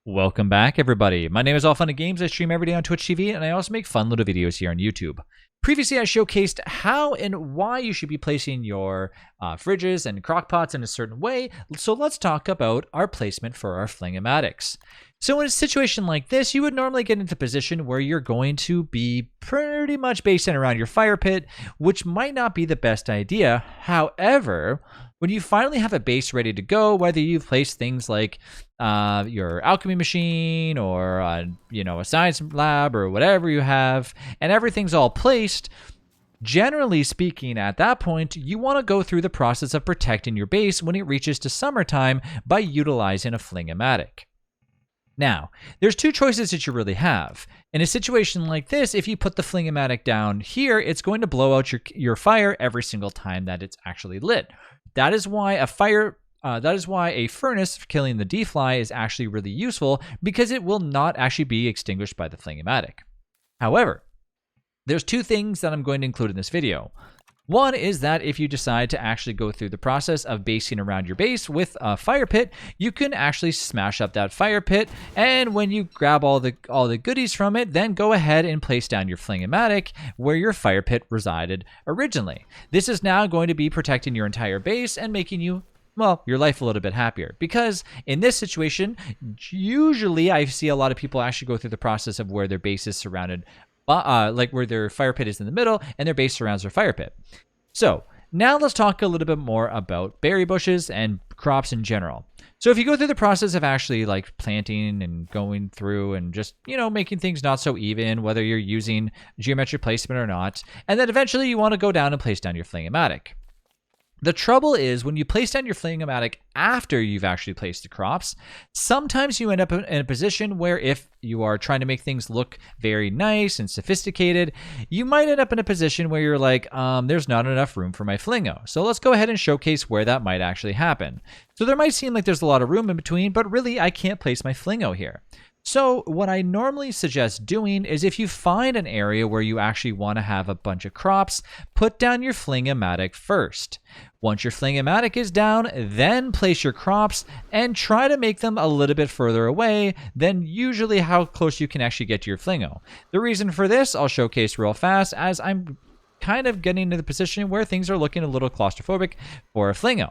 Welcome back, everybody. My name is All Fun and Games. I stream every day on Twitch TV, and I also make fun little videos here on YouTube. Previously, I showcased how and why you should be placing your fridges and crockpots in a certain way, so let's talk about our placement for our Flingomatics. So in a situation like this, you would normally get into a position where you're going to be pretty much based in around your fire pit, which might not be the best idea. However, when you finally have a base ready to go, whether you've placed things like your alchemy machine or a science lab or whatever you have, and everything's all placed, generally speaking, at that point, you want to go through the process of protecting your base when it reaches to summertime by utilizing a Flingomatic. Now, there's two choices that you really have. In a situation like this, if you put the Flingomatic down here, it's going to blow out your fire every single time that it's actually lit. That is why a furnace for killing the D-fly is actually really useful, because it will not actually be extinguished by the Flingomatic. However, there's two things that I'm going to include in this video. One is that if you decide to actually go through the process of basing around your base with a fire pit, you can actually smash up that fire pit, and when you grab all the goodies from it, then go ahead and place down your Flingomatic where your fire pit resided originally. This is now going to be protecting your entire base and making you, well, your life a little bit happier, because in this situation, usually I see a lot of people actually go through the process of where their base is surrounded, like where their fire pit is in the middle and their base surrounds their fire pit. So now let's talk a little bit more about berry bushes and crops in general. So if you go through the process of actually like planting and going through and just, making things not so even, whether you're using geometric placement or not, and then eventually you want to go down and place down your Flingomatic. The trouble is when you place down your Flingomatic after you've actually placed the crops, sometimes you end up in a position where if you are trying to make things look very nice and sophisticated, you might end up in a position where you're like, there's not enough room for my Flingo. So let's go ahead and showcase where that might actually happen. So there might seem like there's a lot of room in between, but really I can't place my Flingo here. So what I normally suggest doing is if you find an area where you actually want to have a bunch of crops, put down your Flingomatic first. Once your Flingomatic is down, then place your crops and try to make them a little bit further away than usually how close you can actually get to your Flingo. The reason for this, I'll showcase real fast, as I'm kind of getting into the position where things are looking a little claustrophobic for a Flingo.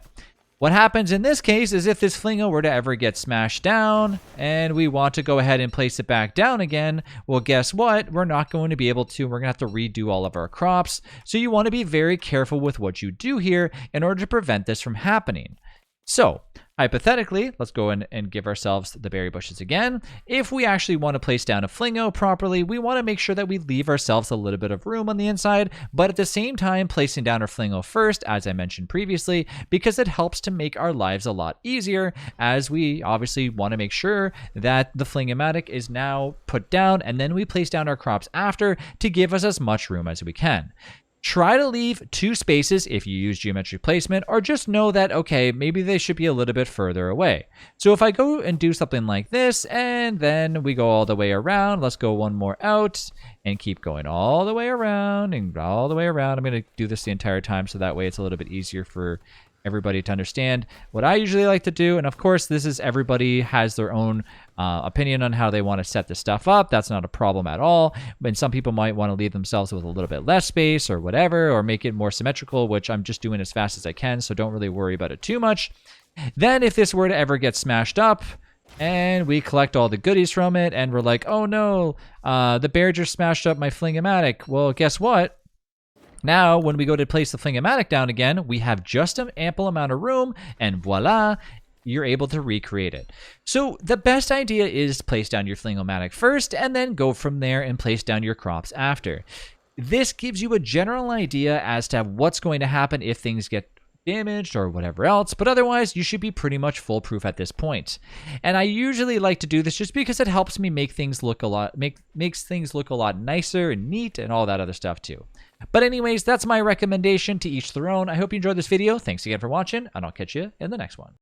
What happens in this case is if this Flingo were to ever get smashed down and we want to go ahead and place it back down again, well, guess what? We're not going to be able to. We're going to have to redo all of our crops. So you want to be very careful with what you do here in order to prevent this from happening. So hypothetically, let's go in and give ourselves the berry bushes again. If we actually want to place down a Flingo properly, we want to make sure that we leave ourselves a little bit of room on the inside, but at the same time placing down our Flingo first, as I mentioned previously, because it helps to make our lives a lot easier, as we obviously want to make sure that the Flingomatic is now put down, and then we place down our crops after to give us as much room as we can. Try to leave two spaces if you use geometric placement, or just know that, okay, maybe they should be a little bit further away. So if I go and do something like this, and then we go all the way around, let's go one more out, and keep going all the way around, and all the way around. I'm going to do this the entire time, so that way it's a little bit easier for everybody to understand what I usually like to do. And of course, this is everybody has their own opinion on how they want to set this stuff up. That's not a problem at all. But some people might want to leave themselves with a little bit less space or whatever, or make it more symmetrical, which I'm just doing as fast as I can. So don't really worry about it too much. Then if this were to ever get smashed up, and we collect all the goodies from it, and we're like, oh no, the bear just smashed up my Flingomatic. Well, guess what? Now, when we go to place the Flingomatic down again, we have just an ample amount of room, and voila, you're able to recreate it. So the best idea is place down your Flingomatic first, and then go from there and place down your crops after. This gives you a general idea as to what's going to happen if things get damaged or whatever else, but otherwise you should be pretty much foolproof at this point. And I usually like to do this just because it helps me make things look a lot makes things look a lot nicer and neat and all that other stuff too. But anyways, that's my recommendation. To each their own. I hope you enjoyed this video. Thanks again for watching, and I'll catch you in the next one.